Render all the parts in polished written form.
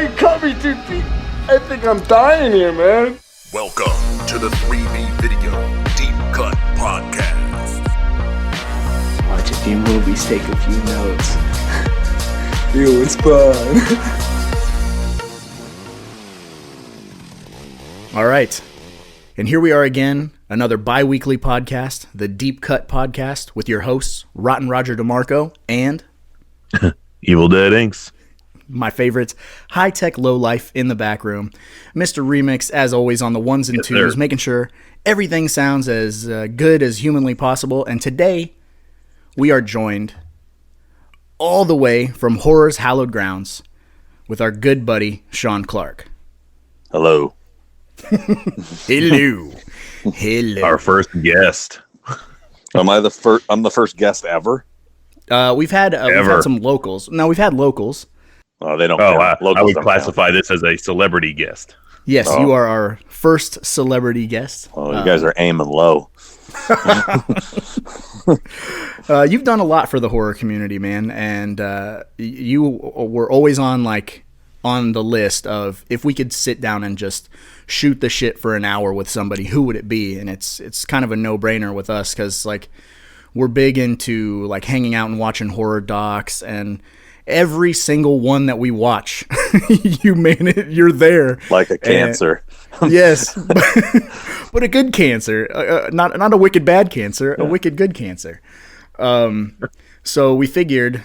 you cut me too deep. I think I'm dying here, man. Welcome to the 3B Video Deep Cut Podcast. Watch a few movies, take a few notes. It was fun. All right. And here we are again, another bi-weekly podcast, the Deep Cut Podcast, with your hosts, Rotten Roger DeMarco and... Evil Dead Inks. My favorites, high-tech low-life in the back room. Mr. Remix, as always, on the ones and twos, sir. making sure everything sounds as good as humanly possible. And today, we are joined all the way from horror's hallowed grounds with our good buddy, Sean Clark. Hello. Hello. Hello. Our first guest. Am I the first? I'm the first guest ever. We've had some locals. No, we've had locals. Oh, they don't. I would don't classify this as a celebrity guest. Yes, you are our first celebrity guest. Oh, you guys are aiming low. You've done a lot for the horror community, man, and you were always on the list of if we could sit down and just shoot the shit for an hour with somebody, who would it be? And it's kind of a no-brainer with us because we're big into hanging out and watching horror docs, and every single one that we watch, you're there Like a cancer. Yes, but a good cancer, not a wicked bad cancer, a wicked good cancer. So we figured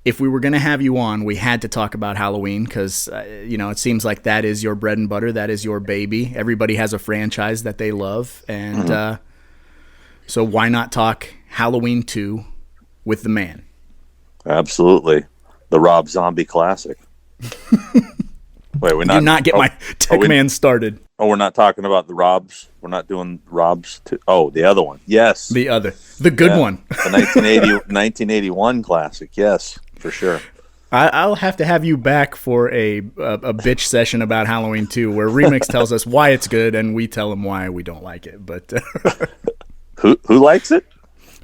if we were going to have you on, we had to talk about Halloween because, it seems like that is your bread and butter. That is your baby. Everybody has a franchise that they love. And so why not talk Halloween 2 with the man? Absolutely, the Rob Zombie classic. Wait, we're not. Do not get my tech man started. Oh, we're not talking about the Robs. We're not doing Robs. Oh, the other one. Yes, The good one. The 1981 classic. Yes, for sure. I'll have to have you back for a bitch session about Halloween 2, where Remix tells us why it's good and we tell him why we don't like it. But Who likes it?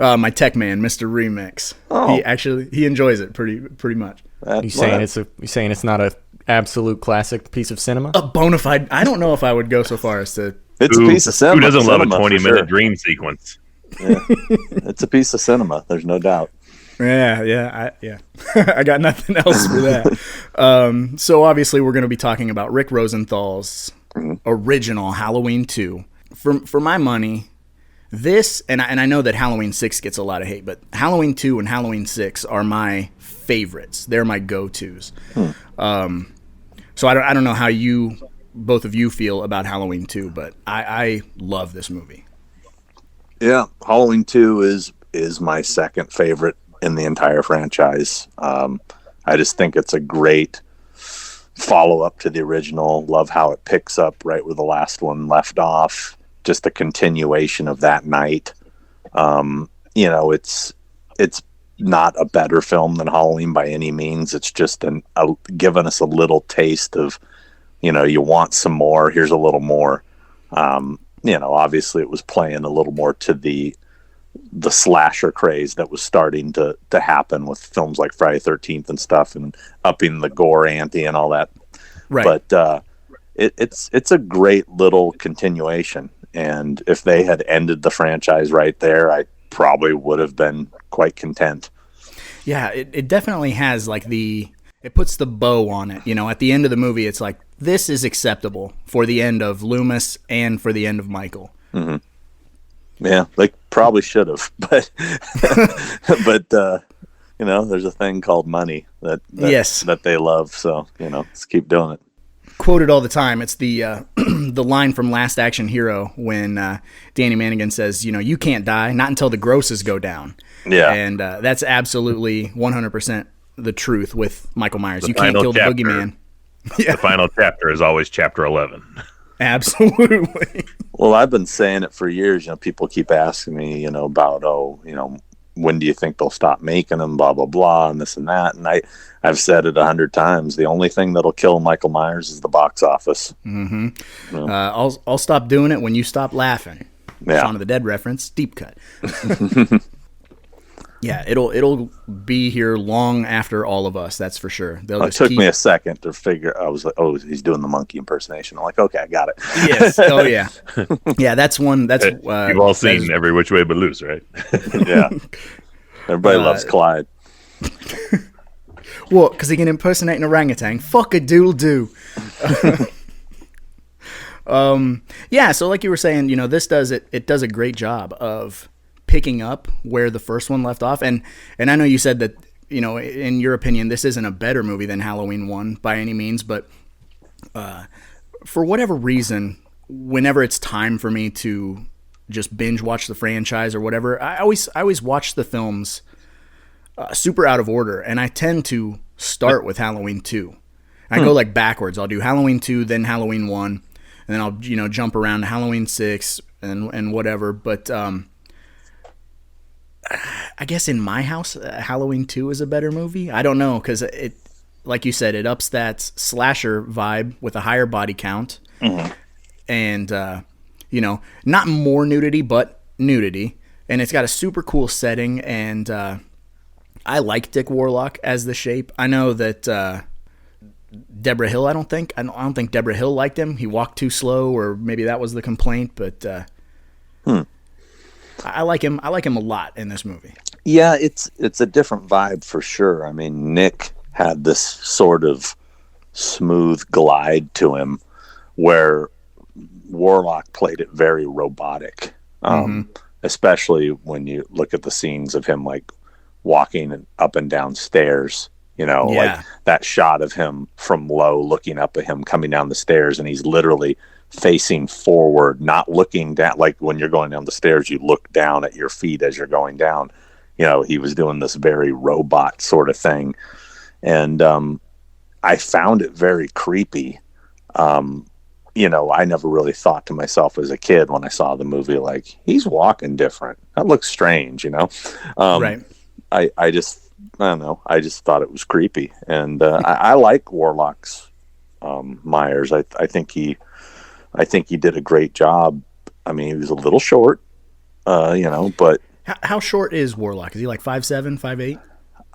my tech man, Mr. Remix, Oh. he enjoys it pretty much. You saying it's not a absolute classic piece of cinema? A bona fide. I don't know if I would go so far as to. It's a piece of cinema. Who doesn't love a cinema, 20-minute for sure. dream sequence? Yeah. It's a piece of cinema. There's no doubt. Yeah. I got nothing else for that. So obviously we're going to be talking about Rick Rosenthal's original Halloween 2. For my money, this and I know that Halloween 6 gets a lot of hate, but Halloween 2 and Halloween 6 are my favorites. They're my go-tos. So I don't know how both of you feel about Halloween 2, but I love this movie. Yeah, Halloween 2 is my second favorite in the entire franchise. I just think it's a great follow-up to the original. Love how it picks up right where the last one left off. Just a continuation of that night. It's not a better film than Halloween by any means. It's just giving us a little taste of, you want some more. Here's a little more. Obviously it was playing a little more to the slasher craze that was starting to happen with films like Friday 13th and stuff, and upping the gore ante and all that. Right. But it's a great little continuation. And if they had ended the franchise right there, I probably would have been quite content. Yeah, it definitely has it puts the bow on it. At the end of the movie, it's like, this is acceptable for the end of Loomis and for the end of Michael. Mm-hmm. Yeah, they probably should have, but there's a thing called money that they love. So let's keep doing it. Quoted all the time. It's the the line from Last Action Hero when Danny Manigan says, you can't die, not until the grosses go down. Yeah. And that's absolutely 100% the truth with Michael Myers. The You can't final kill the chapter. boogeyman. Yeah. The final chapter is always chapter 11. Absolutely. Well, I've been saying it for years. People keep asking me, about, when do you think they'll stop making them, blah, blah, blah, and this and that. And I've said it 100 times. The only thing that'll kill Michael Myers is the box office. Mm-hmm. I'll stop doing it when you stop laughing. Yeah. Shaun of the Dead reference, deep cut. Yeah, it'll be here long after all of us. That's for sure. They'll It just took keep... me a second to figure. I was like, "Oh, he's doing the monkey impersonation." I'm like, "Okay, I got it." Yes. Oh yeah. Yeah, that's one. That's You've all seen Every Which Way But Loose, right? Yeah, everybody loves Clyde. What? Because he can impersonate an orangutan? Fuck a doodle do. Yeah. So like you were saying, this does it. It does a great job of picking up where the first one left off, and I know you said that in your opinion this isn't a better movie than Halloween 1 by any means, but for whatever reason, whenever it's time for me to just binge watch the franchise or whatever, I always watch the films super out of order, and I tend to start with Halloween 2. I go like backwards. I'll do Halloween 2, then Halloween 1, and then I'll jump around to Halloween 6 and whatever, but I guess in my house, Halloween 2 is a better movie. I don't know, because it, like you said, it ups that slasher vibe with a higher body count. Mm-hmm. And, not more nudity, but nudity. And it's got a super cool setting, and I like Dick Warlock as the Shape. I know that Deborah Hill, I don't think Deborah Hill liked him. He walked too slow, or maybe that was the complaint, but... I like him. I like him a lot in this movie. Yeah, it's a different vibe for sure. I mean, Nick had this sort of smooth glide to him, where Warlock played it very robotic. Especially when you look at the scenes of him like walking up and down stairs. Like that shot of him from low, looking up at him coming down the stairs, and he's literally facing forward, not looking down. Like when you're going down the stairs, you look down at your feet as you're going down. He was doing this very robot sort of thing. And I found it very creepy. I never really thought to myself as a kid when I saw the movie, like, he's walking different. That looks strange, Right. I don't know. I just thought it was creepy. And I like Warlock's Myers. I think he did a great job. I mean, he was a little short, but... How short is Warlock? Is he like 5'7", 5'8"?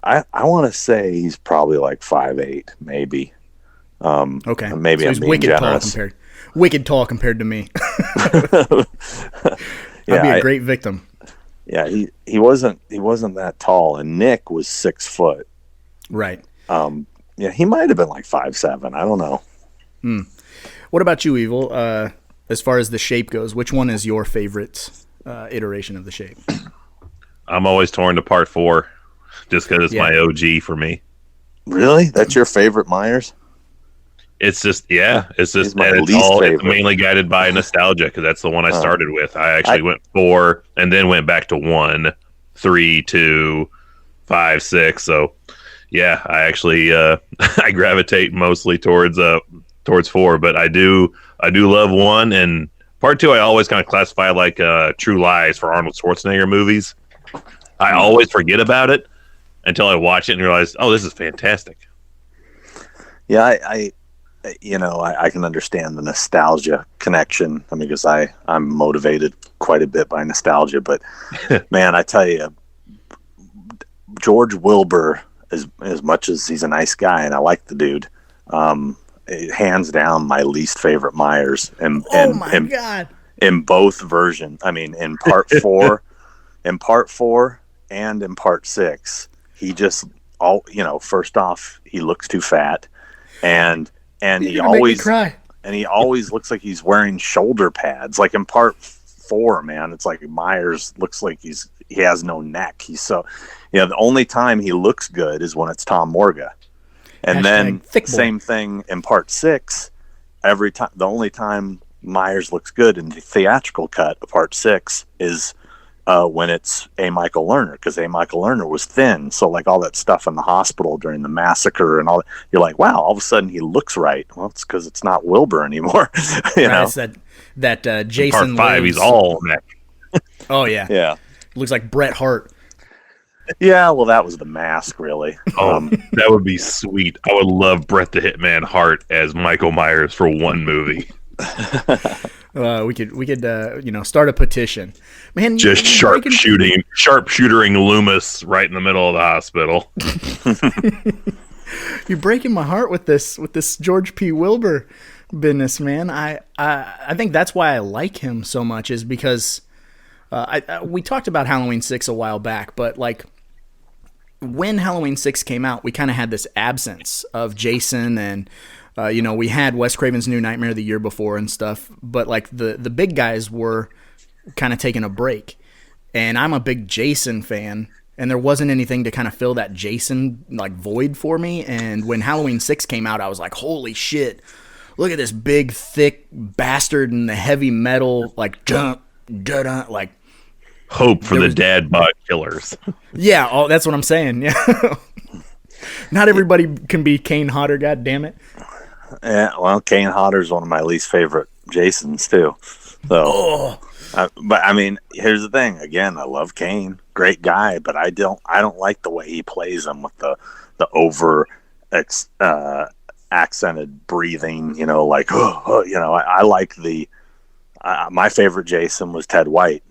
I want to say he's probably like 5'8", maybe. Okay. Maybe so I'm he's being wicked tall compared to me. Yeah, I'd be a great victim. Yeah, he wasn't that tall, and Nick was 6 foot. Right. Yeah, he might have been like 5'7". I don't know. What about you, Evil? As far as the Shape goes, which one is your favorite iteration of the Shape? I'm always torn to part 4, just because it's my OG for me. Really? That's your favorite Myers? It's just, it's my least favorite. It's mainly guided by nostalgia, because that's the one I started with. I actually went 4 and then went back to 1, 3, 2, 5, 6. So, yeah, I actually I gravitate mostly towards 4, but I do love 1, and part 2 I always kind of classify like True Lies for Arnold Schwarzenegger movies. I always forget about it until I watch it and realize, oh, this is fantastic. Yeah, I can understand the nostalgia connection. I mean, because I'm motivated quite a bit by nostalgia, but man, I tell you, George Wilbur, as much as he's a nice guy and I like the dude, hands down my least favorite Myers. God! In both versions. I mean, in part 4, and in part 6, he just first off, he looks too fat, and he always looks like he's wearing shoulder pads. Like in part 4, man, it's like Myers looks like he has no neck. He's so, the only time he looks good is when it's Tom Morga. And then same thing in part 6, every time, the only time Myers looks good in the theatrical cut of part 6 is when it's A. Michael Lerner, because A. Michael Lerner was thin. So like all that stuff in the hospital during the massacre and all, you're like, wow, all of a sudden he looks right. Well, it's because it's not Wilbur anymore. you know? It's that Jason in part 5, he's all neck. Oh yeah. Yeah. Looks like Bret Hart. Yeah, well, that was the mask, really. That would be sweet. I would love Bret the Hitman Hart as Michael Myers for one movie. We could start a petition, man. Just sharpshootering Loomis right in the middle of the hospital. You're breaking my heart with this George P. Wilbur business, man. I think that's why I like him so much, is because we talked about Halloween 6 a while back, but like when Halloween 6 came out, we kind of had this absence of Jason, and we had Wes Craven's New Nightmare the year before and stuff, but like the big guys were kind of taking a break, and I'm a big Jason fan. And there wasn't anything to kind of fill that Jason like void for me. And when Halloween 6 came out, I was like, holy shit, look at this big, thick bastard in the heavy metal, like, like hope for the dad bod killers. Yeah, that's what I'm saying. Yeah. Not everybody can be Kane Hodder, god damn it. Yeah, well, Kane Hodder's one of my least favorite Jasons too. So but I mean, here's the thing. Again, I love Kane, great guy, but I don't like the way he plays him with the over accented breathing. I like the. My favorite Jason was Ted White.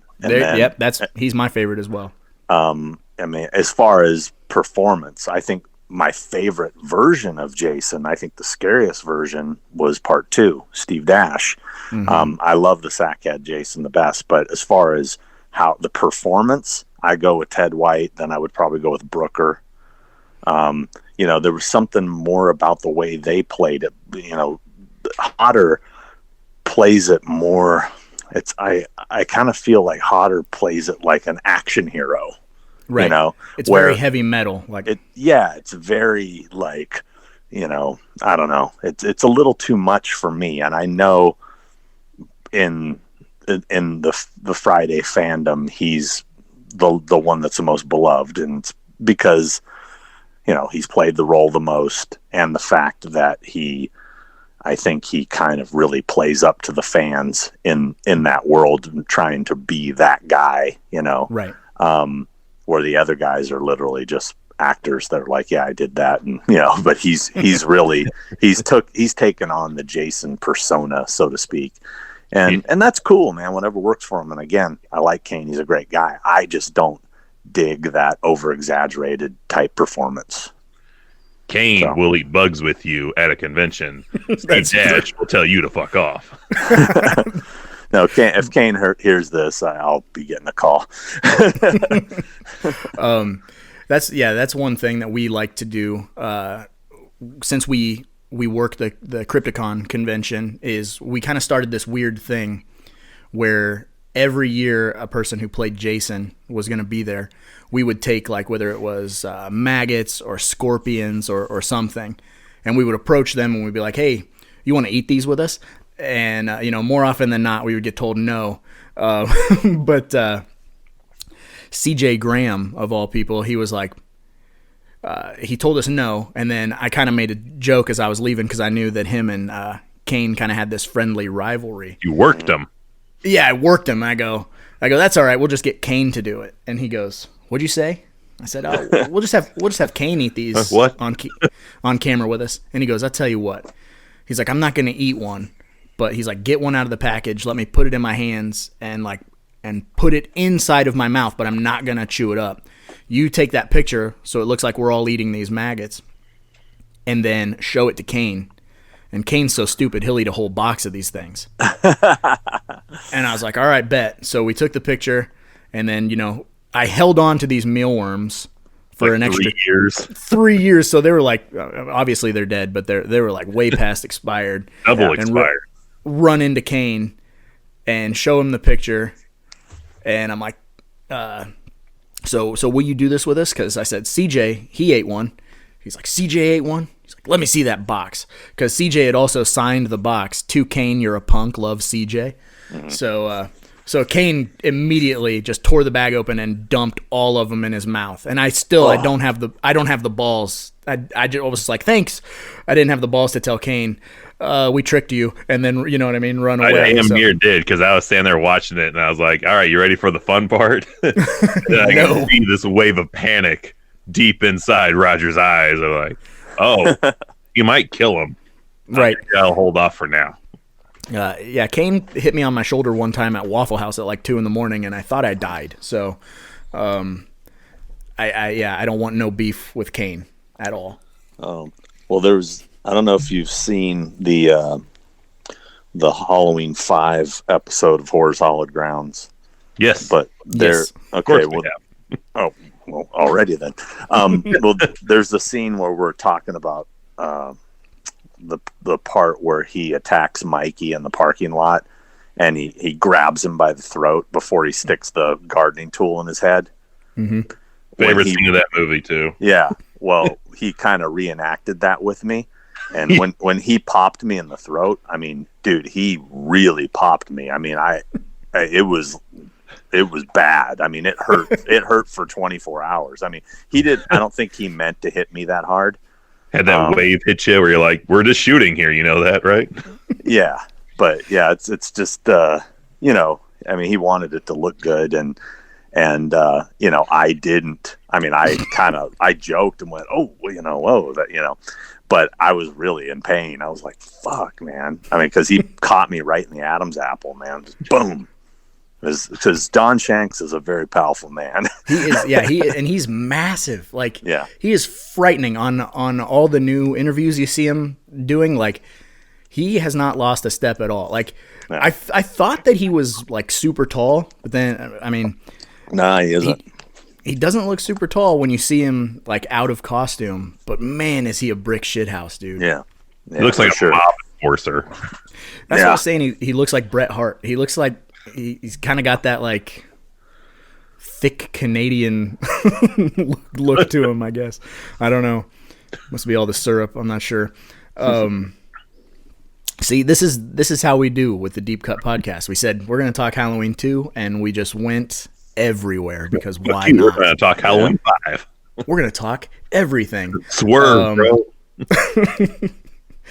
He's my favorite as well. I mean, as far as performance, I think my favorite version of Jason, I think the scariest version was part 2, Steve Dash. Mm-hmm. I love the Sackhead Jason the best, but as far as how the performance, I go with Ted White, then I would probably go with Brooker. There was something more about the way they played it. Hodder plays it more. I kind of feel like Hodder plays it like an action hero. Right. It's very heavy metal. It's very like, I don't know. It's a little too much for me. And I know in the Friday fandom, he's the one that's the most beloved. And it's because, he's played the role the most, and the fact that I think he kind of really plays up to the fans in that world and trying to be that guy, Right. Where the other guys are literally just actors that are like, yeah, I did that. And, but he's really, he's taken on the Jason persona, so to speak. And that's cool, man, whatever works for him. And again, I like Kane. He's a great guy. I just don't dig that over exaggerated type performance. Kane will eat bugs with you at a convention. Steve Dash will tell you to fuck off. No, if Kane hears this, I'll be getting a call. That's one thing that we like to do. Since we work the Crypticon convention, is we kind of started this weird thing where every year a person who played Jason was going to be there. We would take, like, whether it was maggots or scorpions or something, and we would approach them and we'd be like, hey, you want to eat these with us? And, more often than not, we would get told no. But CJ Graham, of all people, he was like, he told us no. And then I kind of made a joke as I was leaving, because I knew that him and Kane kind of had this friendly rivalry. You worked him. Yeah, I worked him. I go, that's all right. We'll just get Kane to do it. And he goes, what'd you say? I said, oh, we'll just have Kane eat these on camera with us. And he goes, I'll tell you what. He's like, I'm not going to eat one. But he's like, get one out of the package, let me put it in my hands and put it inside of my mouth, but I'm not going to chew it up. You take that picture so it looks like we're all eating these maggots, and then show it to Kane. And Kane's so stupid, he'll eat a whole box of these things. And I was like, all right, bet. So we took the picture, and then, I held on to these mealworms for an extra 3 years. 3 years. So they were like, obviously they're dead, but they were like way past expired. Double expired. Run into Kane and show him the picture, and I'm like, so will you do this with us? Because I said CJ, he ate one. He's like, CJ ate one? He's like, let me see that box. Because CJ had also signed the box to Kane, you're a punk, love CJ. Mm-hmm. So Kane immediately just tore the bag open and dumped all of them in his mouth. And I don't have the balls. I was like, thanks. I didn't have the balls to tell Kane, we tricked you, and then, you know what I mean, run away. I damn near did, because I was standing there watching it, and I was like, all right, you ready for the fun part? And I could see this wave of panic deep inside Roger's eyes. I'm like, oh, you might kill him. Right. I'll hold off for now. Yeah, Kane hit me on my shoulder one time at Waffle House at like 2 a.m, and I thought I died. So, I don't want no beef with Kane at all. Well, I don't know if you've seen the Halloween 5 episode of Horror's Hallowed Grounds. Yes, But Yes. okay. Well, already then. Well, there's the scene where we're talking about the part where he attacks Mikey in the parking lot, and he grabs him by the throat before he sticks the gardening tool in his head. Mm-hmm. favorite scene of that movie too. Yeah. Well, he kind of reenacted that with me. And when he popped me in the throat, I mean, dude, he really popped me. I mean, it was bad. I mean, it hurt. It hurt for 24 hours. I mean, I don't think he meant to hit me that hard. Had that wave hit you where you're like, we're just shooting here. You know that, right? Yeah. But yeah, it's just, I mean, he wanted it to look good, and I didn't. I mean, I joked and went, oh, whoa, that, but I was really in pain. I was like, fuck, man. I mean, because he caught me right in the Adam's apple, man. Just boom. Because Don Shanks is a very powerful man. He is, yeah. He's massive. Like, Yeah. he is frightening on all the new interviews you see him doing. Like, he has not lost a step at all. Like, Yeah. I thought that he was like super tall, but then I mean, Nah, he isn't. he doesn't look super tall when you see him like out of costume. But man, is he a brick shithouse, dude. Yeah. He looks like a mob enforcer. That's what I was saying. He looks like Bret Hart. He looks like he's kind of got that like thick Canadian look to him, I guess. I don't know. Must be all the syrup. I'm not sure. See, this is how we do with the Deep Cut podcast. We said we're going to talk Halloween 2, and we just went everywhere because why We're not? going to talk Halloween 5. We're going to talk everything. Swerve, bro.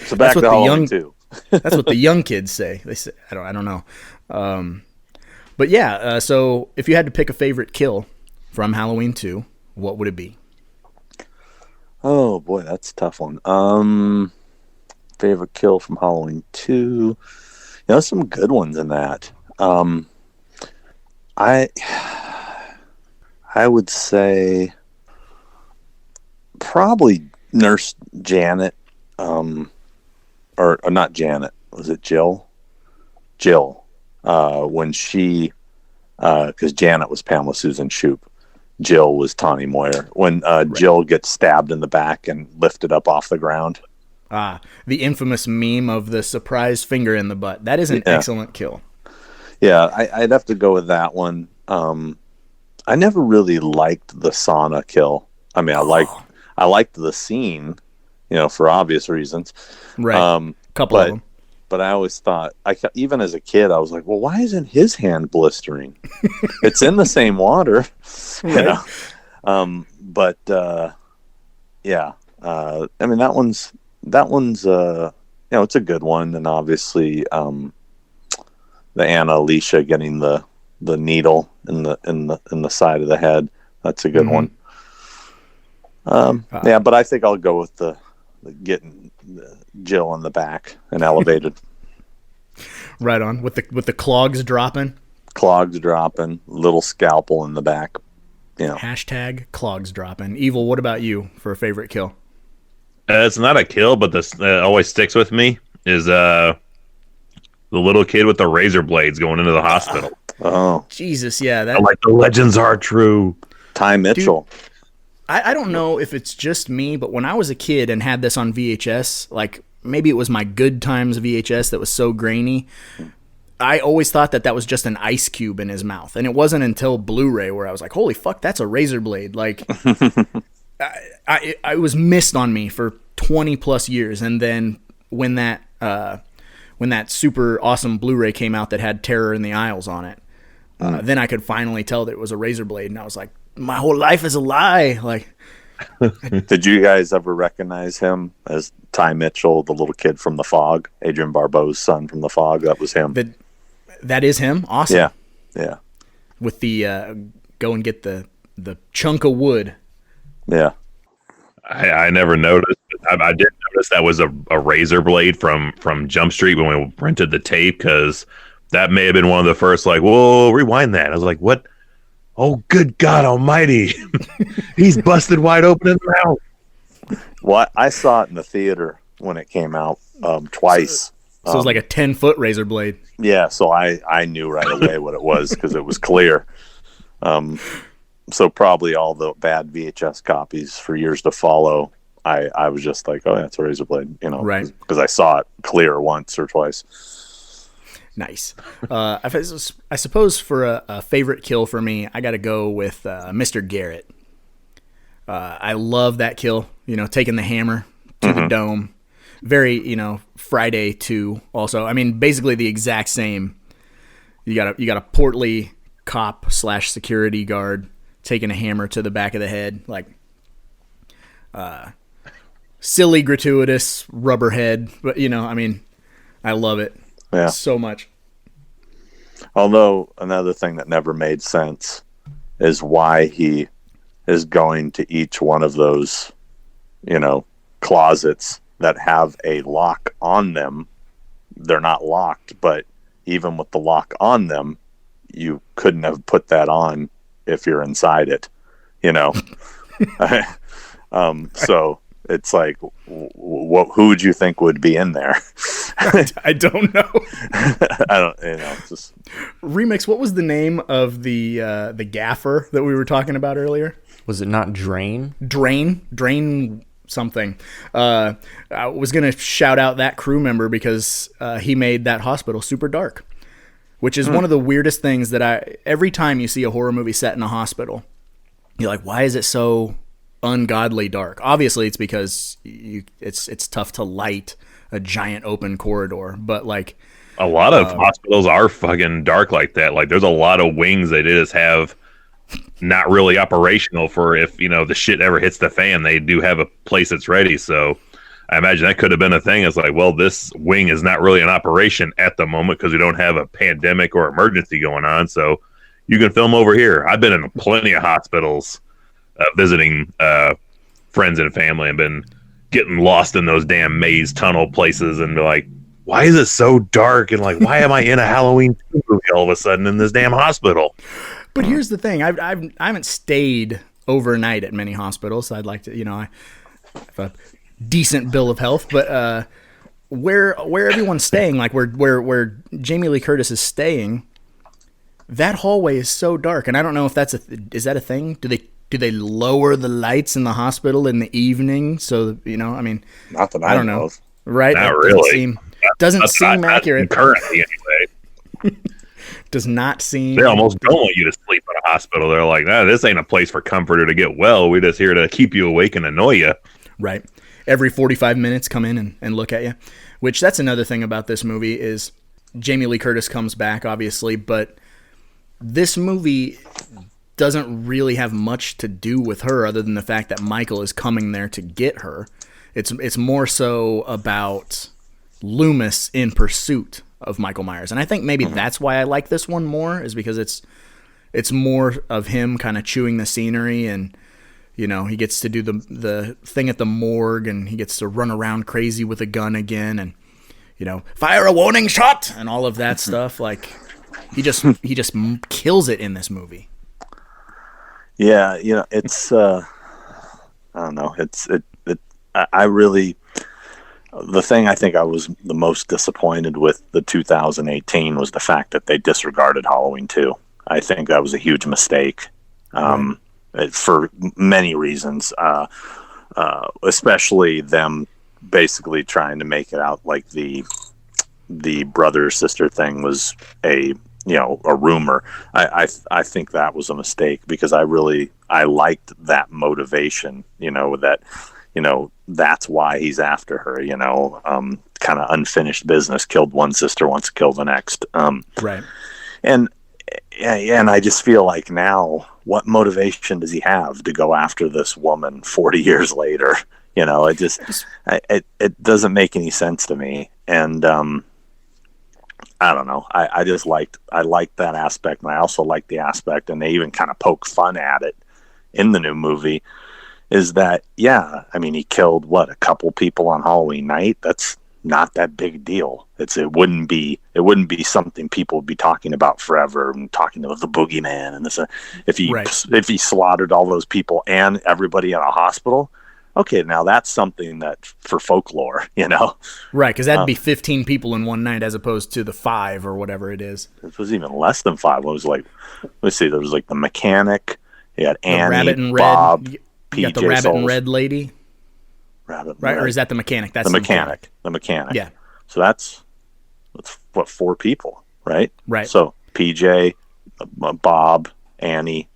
So back to Halloween 2. That's what the young kids say. They say I don't know. But yeah, so if you had to pick a favorite kill from Halloween 2, what would it be? Oh boy, that's a tough one. Favorite kill from Halloween 2. There's some good ones in that. I would say probably Nurse Janet, or not Janet. Was it Jill? Jill. When she, because Janet was Pamela Susan Shoop. Jill was Tawny Moyer. When Jill gets stabbed in the back and lifted up off the ground. The infamous meme of the surprise finger in the butt. That is an excellent kill. Yeah, I'd have to go with that one. I never really liked the sauna kill. I mean, I liked the scene, for obvious reasons. Right. Couple of them. But I always thought, even as a kid, I was like, well, why isn't his hand blistering? It's in the same water, Right. But yeah, I mean that one's it's a good one, and obviously the Anna Alicia getting the needle in the side of the head. That's a good one. Yeah, but I think I'll go with the getting Jill in the back and elevated. Right on with the clogs dropping. Clogs dropping, little scalpel in the back. Hashtag clogs dropping. Evil, what about you for a favorite kill? It's not a kill, but this always sticks with me is the little kid with the razor blades going into the hospital. Oh, Jesus, yeah. That, I'm like, the legends are true. Ty Mitchell. Dude, I don't know if it's just me, but when I was a kid and had this on VHS, like maybe it was my Good Times VHS that was so grainy, I always thought that was just an ice cube in his mouth. And it wasn't until Blu-ray where I was like, holy fuck, that's a razor blade. Like, I was missed on me for 20 plus years. And then when that super awesome Blu-ray came out that had Terror in the Aisles on it, then I could finally tell that it was a razor blade. And I was like, my whole life is a lie. Like, did you guys ever recognize him as Ty Mitchell, the little kid from The Fog? Adrian Barbeau's son from The Fog. That was him. That is him. Awesome. Yeah. With the go and get the chunk of wood. Yeah. I never noticed. I did noticed that was a razor blade from Jump Street when we rented the tape, because that may have been one of the first, like, whoa, rewind that. I was like, what? Oh, good God Almighty! He's busted wide open in the mouth. Well, I saw it in the theater when it came out twice. So it was like a 10-foot razor blade. Yeah, so I knew right away what it was because it was clear. So probably all the bad VHS copies for years to follow, I was just like, oh, yeah, it's a razor blade, right? Because I saw it clear once or twice. Nice. I suppose for a favorite kill for me, I got to go with Mr. Garrett. I love that kill. Taking the hammer to the dome. Very, Friday 2 also. I mean, basically the exact same. You got a portly cop / security guard taking a hammer to the back of the head, like silly, gratuitous rubber head, but I love it so much. Although another thing that never made sense is why he is going to each one of those, closets that have a lock on them. They're not locked, but even with the lock on them, you couldn't have put that on if you're inside it, So it's like, who would you think would be in there? I don't know. I don't. Just Remix. What was the name of the gaffer that we were talking about earlier? Was it not Drain? Drain something. I was gonna shout out that crew member because he made that hospital super dark, which is one of the weirdest things that every time you see a horror movie set in a hospital, you're like, why is it so ungodly dark? Obviously, it's because it's tough to light a giant open corridor, but like a lot of hospitals are fucking dark like that. Like there's a lot of wings they just have not really operational for if the shit ever hits the fan. They do have a place that's ready, so I imagine that could have been a thing. It's like, well, this wing is not really in operation at the moment because we don't have a pandemic or emergency going on, so you can film over here. I've been in plenty of hospitals visiting friends and family and been getting lost in those damn maze tunnel places and be like, why is it so dark? And like, why am I in a Halloween movie all of a sudden in this damn hospital? But here's the thing. I haven't stayed overnight at many hospitals. So I'd like to, I have a decent bill of health, but where everyone's staying, like where Jamie Lee Curtis is staying, that hallway is so dark. And I don't know if is that a thing? Do they lower the lights in the hospital in the evening? So, I mean, not that I don't know. Right? Not really. Doesn't seem accurate. Currently, anyway. Does not seem. They almost don't want you to sleep in a hospital. They're like, nah, this ain't a place for comforter to get well. We're just here to keep you awake and annoy you. Right. Every 45 minutes come in and look at you. Which, that's another thing about this movie is Jamie Lee Curtis comes back, obviously, but this movie doesn't really have much to do with her other than the fact that Michael is coming there to get her. It's more so about Loomis in pursuit of Michael Myers. And I think maybe that's why I like this one more, is because it's more of him kind of chewing the scenery, and he gets to do the thing at the morgue, and he gets to run around crazy with a gun again, and fire a warning shot and all of that stuff. Like he just kills it in this movie. Yeah, it's I don't know. I really, the thing I think I was the most disappointed with the 2018 was the fact that they disregarded Halloween 2. I think that was a huge mistake, for many reasons, especially them basically trying to make it out like the brother sister thing was a rumor. I think that was a mistake because I liked that motivation, that's why he's after her, kind of unfinished business, killed one sister, wants to kill the next. Right. And I just feel like now, what motivation does he have to go after this woman 40 years later? It doesn't make any sense to me. And, I don't know. I liked that aspect, and I also liked the aspect, and they even kind of poke fun at it in the new movie, is that, yeah, I mean, he killed a couple people on Halloween night. That's not that big a deal. It wouldn't be something people would be talking about forever and talking about the boogeyman and this. If he slaughtered all those people and everybody in a hospital, okay, now that's something that for folklore, Right, because that'd be 15 people in one night as opposed to the 5 or whatever it is. It was even less than 5. It was like, let's see, there was like the mechanic. You had Annie, Rabbit in Bob, Red. PJ You got the Rabbit Souls. in Red lady. Rabbit Right, Red. or is that the mechanic? That's the mechanic. The mechanic. Yeah. So that's what, 4 people, right? Right. So PJ, Bob, Annie,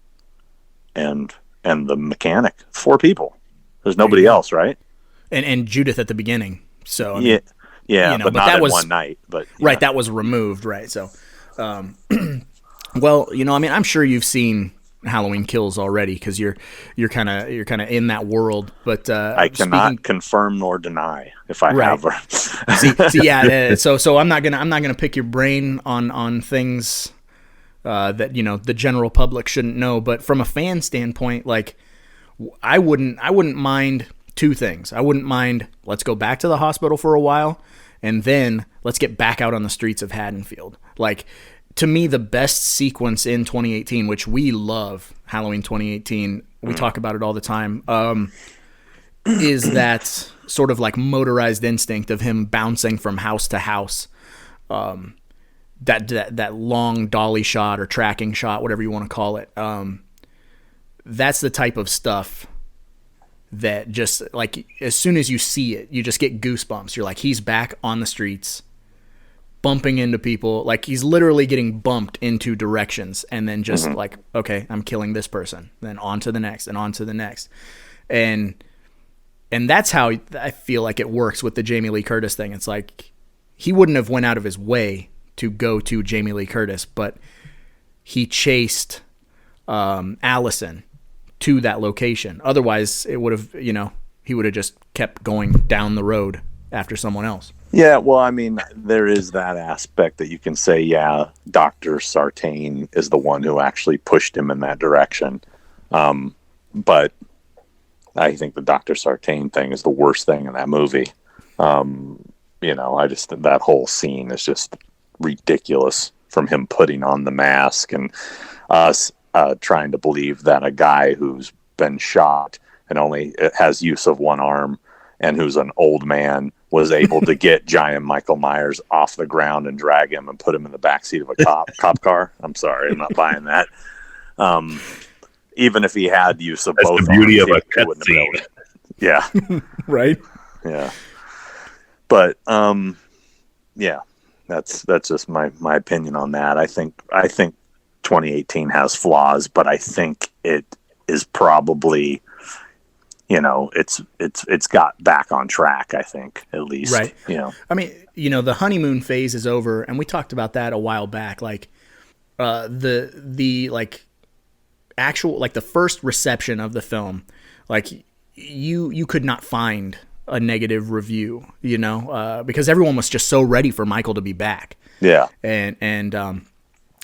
and the mechanic. 4 people. There's nobody else, right? And Judith at the beginning. So I mean, yeah, but not that in was one night. But right, that was removed. Right. So, well, I'm sure you've seen Halloween Kills already because you're kind of in that world. But I cannot confirm nor deny if I Right. have. see, yeah. So I'm not gonna pick your brain on things that the general public shouldn't know. But from a fan standpoint, like I wouldn't mind 2 things. I wouldn't mind let's go back to the hospital for a while, and then let's get back out on the streets of Haddonfield. Like, to me, the best sequence in 2018, which we love, Halloween 2018, we talk about it all the time, is that sort of like motorized instinct of him bouncing from house to house. That long dolly shot or tracking shot, whatever you want to call it. That's the type of stuff that just, like, as soon as you see it, you just get goosebumps. You're like, he's back on the streets, bumping into people. Like, he's literally getting bumped into directions, and then just like, okay, I'm killing this person, then on to the next, and on to the next. And that's how I feel like it works with the Jamie Lee Curtis thing. It's like, he wouldn't have went out of his way to go to Jamie Lee Curtis, but he chased Allison to that location. Otherwise, it would have, he would have just kept going down the road after someone else. Yeah, well, I mean, there is that aspect that you can say, yeah, Dr. Sartain is the one who actually pushed him in that direction. But I think the Dr. Sartain thing is the worst thing in that movie. I just think that whole scene is just ridiculous, from him putting on the mask and us trying to believe that a guy who's been shot and only has use of one arm and who's an old man was able to get giant Michael Myers off the ground and drag him and put him in the backseat of a cop car. I'm sorry, I'm not buying that. Even if he had use of That's both the beauty arms, of a he wouldn't have been able to- Yeah. Right? Yeah. But yeah, that's just my opinion on that. I think 2018 has flaws, but I think it is probably, it's got back on track, I think, at least. Right. I mean, the honeymoon phase is over, and we talked about that a while back. Like, the like actual, like, the first reception of the film, like, you could not find a negative review, because everyone was just so ready for Michael to be back. Yeah. And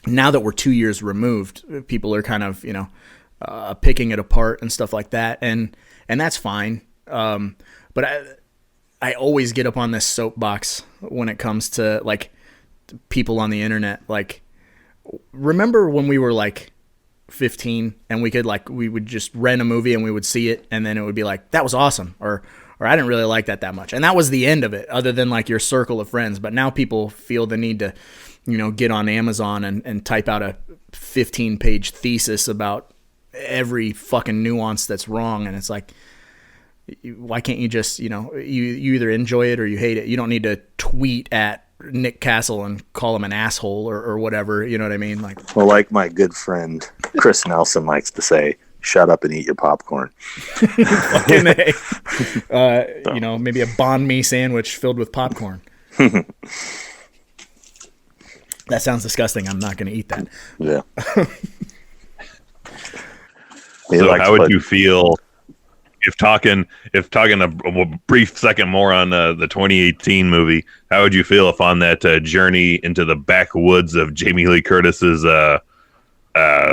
now that we're 2 years removed, people are kind of, picking it apart and stuff like that. And that's fine. But I always get up on this soapbox when it comes to, like, people on the internet. Like, remember when we were like 15 and we would just rent a movie and we would see it, and then it would be like, that was awesome, or I didn't really like that much. And that was the end of it, other than like your circle of friends. But now people feel the need to, get on Amazon and type out a 15-page thesis about every fucking nuance that's wrong. And it's like, why can't you just, you either enjoy it or you hate it. You don't need to tweet at Nick Castle and call him an asshole or whatever. You know what I mean? Like, Well, like my good friend Chris Nelson likes to say, shut up and eat your popcorn. fucking A. Maybe a banh mi sandwich filled with popcorn. That sounds disgusting. I'm not going to eat that. Yeah. So how would you feel if talking a brief second more on the 2018 movie? How would you feel if on that journey into the backwoods of Jamie Lee Curtis's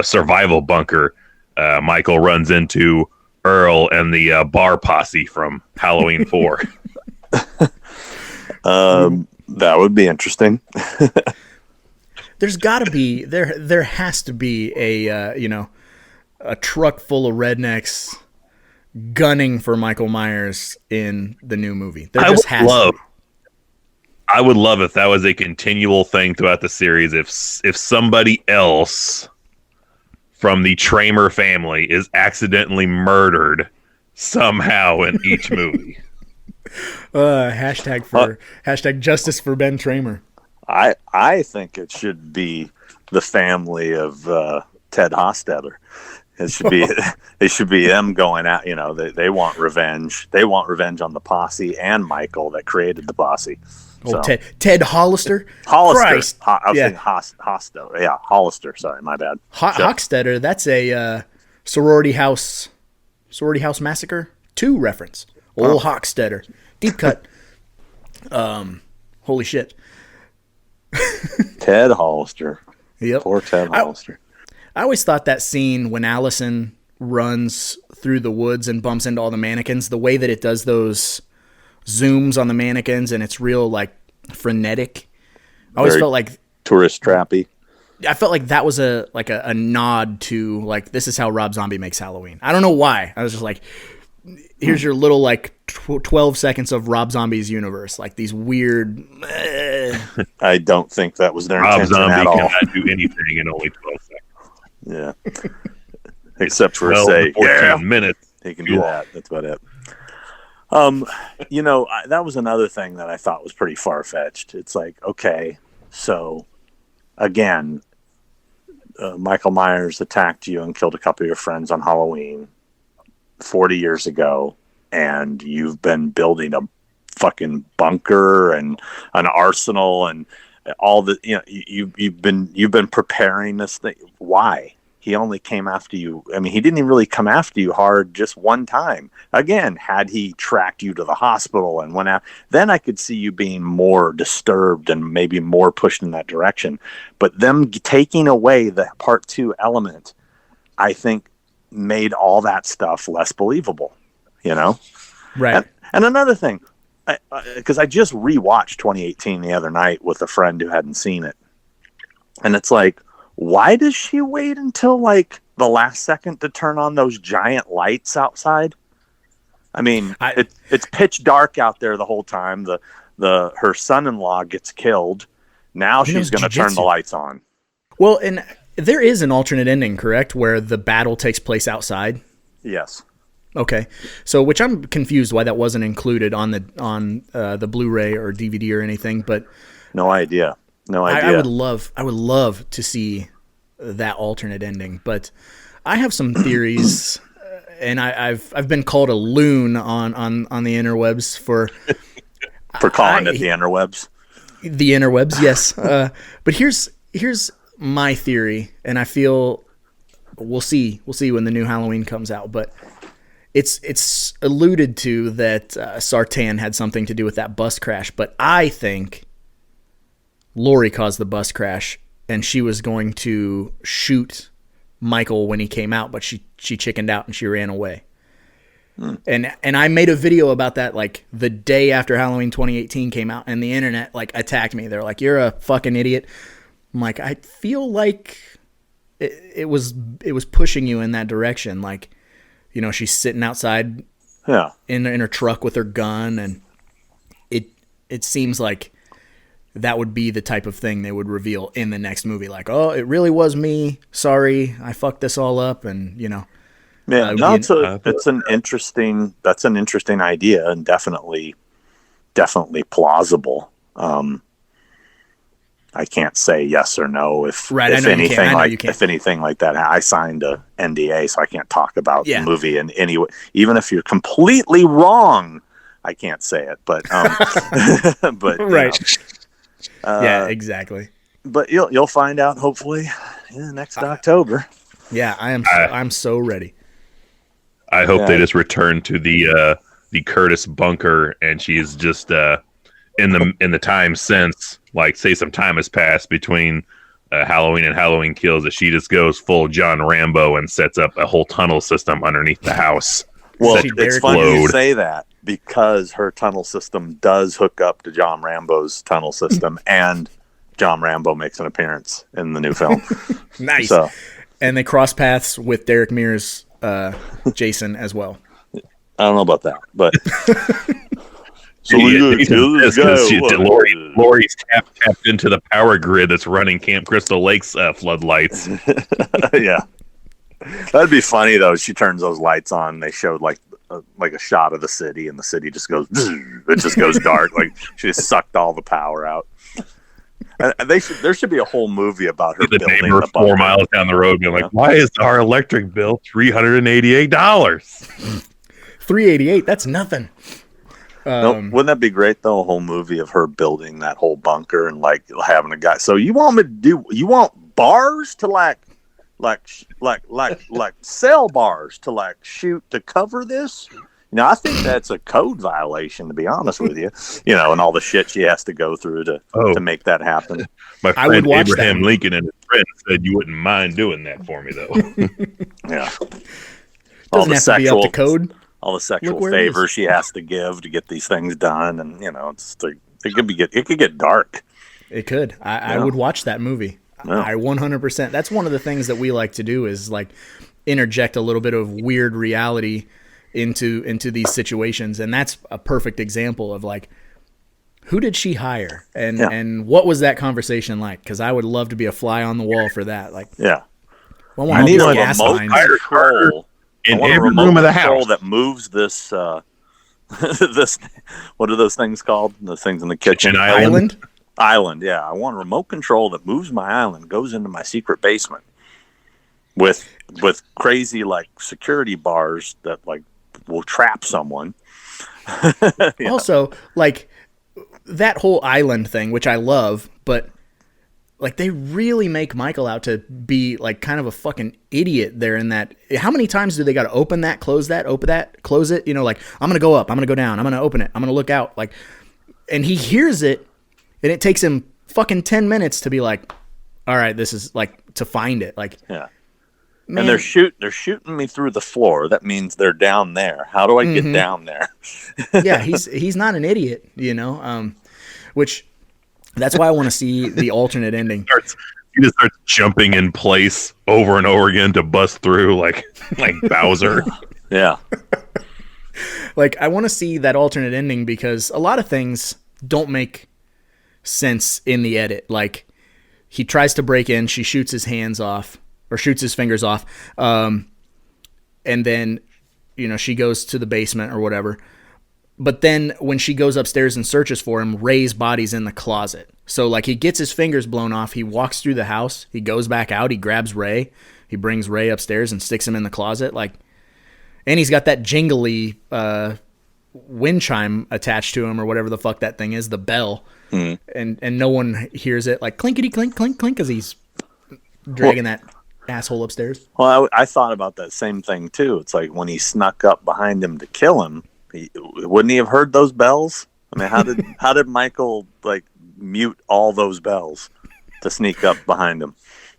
survival bunker, Michael runs into Earl and the bar posse from Halloween 4. That would be interesting. There's got to be there has to be a a truck full of rednecks gunning for Michael Myers in the new movie. There just has to be. I would love if that was a continual thing throughout the series. If somebody else from the Tramer family is accidentally murdered somehow in each movie. Hashtag justice for Ben Tramer. I think it should be the family of Ted Hostetler. It should be them going out. They want revenge. They want revenge on the posse and Michael that created the posse. Oh, so. Ted Hollister. Christ. I was thinking Hostetler. Yeah, Hollister. Sorry, my bad. Hochstetter. That's a sorority house massacre 2 reference. Old Hochstetter. Deep cut. Holy shit. Ted Hollister. Yep. Poor Ted Hollister. I always thought that scene when Allison runs through the woods and bumps into all the mannequins, the way that it does those zooms on the mannequins and it's real like frenetic. I always felt like tourist trappy. I felt like that was a nod to like this is how Rob Zombie makes Halloween. I don't know why. I was just like, here's your little like 12 seconds of Rob Zombie's universe, like these weird. I don't think that was their Rob intention Zombie at all. cannot do anything in only 12 seconds. Yeah, except for 14 minutes. He can do that. That's about it. That was another thing that I thought was pretty far-fetched. It's like, okay, so again, Michael Myers attacked you and killed a couple of your friends on Halloween 40 years ago, and you've been building a fucking bunker and an arsenal and all the, you've been preparing this thing. Why? He only came after you. I mean, he didn't even really come after you hard just one time. Again, had he tracked you to the hospital and went out, then I could see you being more disturbed and maybe more pushed in that direction. But them taking away the part 2 element, I think, made all that stuff less believable, Right. And another thing, because I just rewatched 2018 the other night with a friend who hadn't seen it. And it's like, why does she wait until like the last second to turn on those giant lights outside? I mean, it's pitch dark out there the whole time. Her son-in-law gets killed. Now she's going to turn the lights on. Well, and there is an alternate ending, correct, where the battle takes place outside? Yes. Okay. So, which I'm confused why that wasn't included on the Blu-ray or DVD or anything, but no idea. I would love to see that alternate ending, but I have some theories, and I've been called a loon on the interwebs for calling it the interwebs. The interwebs, yes. But here's my theory, and I feel we'll see when the new Halloween comes out, but it's alluded to that Sartan had something to do with that bus crash, but I think Lori caused the bus crash, and she was going to shoot Michael when he came out, but she chickened out and she ran away. And I made a video about that like the day after Halloween 2018 came out, and the internet like attacked me. They're like, "You're a fucking idiot." I'm like, I feel like it was pushing you in that direction. Like, she's sitting outside, in her truck with her gun, and it seems like that would be the type of thing they would reveal in the next movie. Like, oh, it really was me. Sorry, I fucked this all up, and Yeah, that's an interesting idea, and definitely plausible. I can't say yes or no if anything like that. I signed a NDA, so I can't talk about the movie in any way. Even if you're completely wrong, I can't say it. But but right. Yeah, exactly. But you'll find out hopefully next October. Yeah, I'm so ready. I hope they just return to the Curtis bunker, and she's just in the time since, like, say some time has passed between Halloween and Halloween Kills, that she just goes full John Rambo and sets up a whole tunnel system underneath the house. Well, She it's dared funny you load. say that because her tunnel system does hook up to John Rambo's tunnel system, and John Rambo makes an appearance in the new film. Nice. So, And they cross paths with Derek Mears' Jason as well. I don't know about that, but so Yeah, we Jason this says guy. 'cause Lori's tapped into the power grid that's running Camp Crystal Lake's floodlights. Yeah, that'd be funny though. She turns those lights on. They showed like a shot of the city, and the city just goes. It just goes dark. Like she just sucked all the power out. And there should be a whole movie about her The building neighbor the 4 bunker. miles down the road being like, "Why is our electric bill $388?" $388. That's nothing. Wouldn't that be great though? A whole movie of her building that whole bunker and like having a guy. So you want me to do? You want bars to like cell bars to like shoot to cover this? I think that's a code violation, to be honest with you. And all the shit she has to go through to make that happen. My I would friend watch Abraham that. Lincoln and his friend said you wouldn't mind doing that for me, though. Yeah. Doesn't have to be up to code. All the sexual Look where it is. favors she has to give to get these things done, and it's like, it could get dark. It could. I would watch that movie. Yeah. I 100%. That's one of the things that we like to do is like interject a little bit of weird reality into these situations, and that's a perfect example of like, who did she hire, and what was that conversation like? Because I would love to be a fly on the wall for that. Like, Yeah. I want I all need these a gas remote lines. control. I In want a every remote room of the control house. that moves this. This. What are those things called? The things in the kitchen. Kitchen Island. Island. Yeah, I want a remote control that moves my island, goes into my secret basement, with crazy like security bars that like will trap someone. Yeah. Also, like that whole island thing, which I love, but like they really make Michael out to be like kind of a fucking idiot there in that. How many times do they got to open that, close that, open that, close it? Like, I'm going to go up, I'm going to go down, I'm going to open it, I'm going to look out. Like, and he hears it, and it takes him fucking 10 minutes to be like, all right, this is like to find it. Like, Yeah. man, And they're shooting me through the floor. That means they're down there. How do I get down there? yeah, he's not an idiot, which that's why I want to see the alternate ending. He just starts jumping in place over and over again to bust through like Bowser. Yeah. Like, I want to see that alternate ending because a lot of things don't make sense in the edit. Like, he tries to break in, she shoots his hands off or shoots his fingers off, and then she goes to the basement or whatever. But then when she goes upstairs and searches for him, Ray's body's in the closet. So like he gets his fingers blown off. He walks through the house. He goes back out. He grabs Ray. He brings Ray upstairs and sticks him in the closet. Like, and he's got that jingly wind chime attached to him or whatever the fuck that thing is, the bell. And no one hears it. Like clinkety clink clink clink as he's dragging that asshole upstairs. Well, I thought about that same thing too. It's like when he snuck up behind him to kill him, wouldn't he have heard those bells? I mean, how did Michael like mute all those bells to sneak up behind him?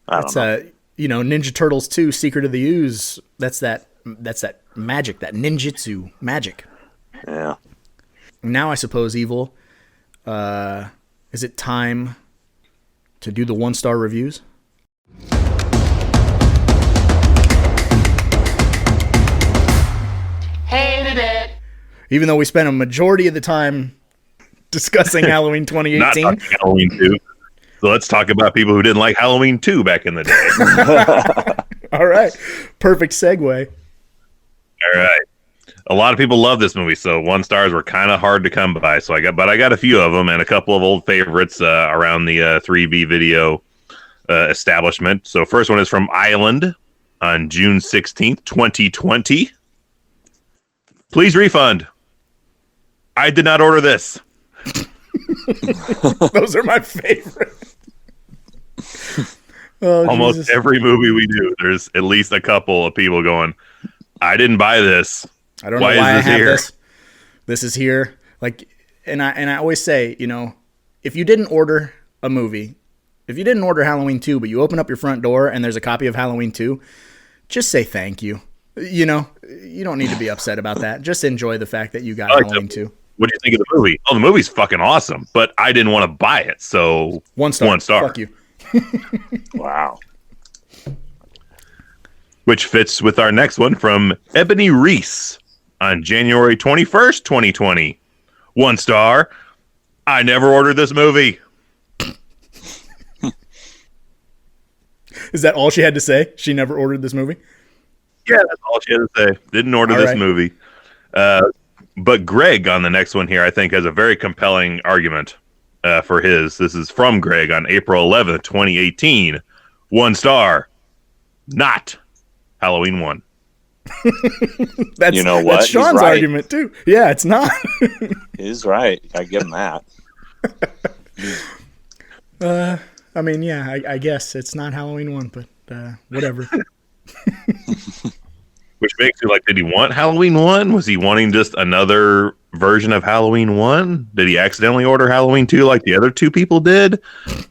I don't know. Ninja Turtles 2 Secret of the Ooze. That's that magic, that ninjutsu magic. Yeah. Now I suppose, Evil, is it time to do the 1-star reviews? Hated it. Even though we spent a majority of the time discussing Halloween Not 2018. talking Halloween 2. So let's talk about people who didn't like Halloween 2 back in the day. All right. Perfect segue. All right. A lot of people love this movie, so 1 stars were kind of hard to come by. So I got a few of them and a couple of old favorites around the 3B video establishment. So first one is from Island on June 16th, 2020. Please refund. I did not order this. Those are my favorite. Oh, Almost Jesus. every movie we do, there's at least a couple of people going, I didn't buy this. I don't know why I have this. This is here. Like, and I always say, if you didn't order a movie, if you didn't order Halloween 2, but you open up your front door and there's a copy of Halloween 2, just say thank you. You know, you don't need to be upset about that. Just enjoy the fact that you got I like Halloween that. 2. What do you think of the movie? Oh, the movie's fucking awesome, but I didn't want to buy it, so 1 star. 1 star. Fuck you. Wow. Which fits with our next one from Ebony Reese on January 21st, 2020. 1 star. I never ordered this movie. Is that all she had to say? She never ordered this movie? Yeah, that's all she had to say. Didn't order All this right. movie. But Greg on the next one here, I think, has a very compelling argument for his. This is from Greg on April 11th, 2018. 1 star. Not Halloween 1. That's, You know what? That's He's Sean's right. argument, too. Yeah, it's not. He's right. I give him that. I mean, yeah, I guess it's not Halloween 1, but whatever. Which makes you like, did he want Halloween 1? Was he wanting just another version of Halloween 1? Did he accidentally order Halloween 2 like the other 2 people did?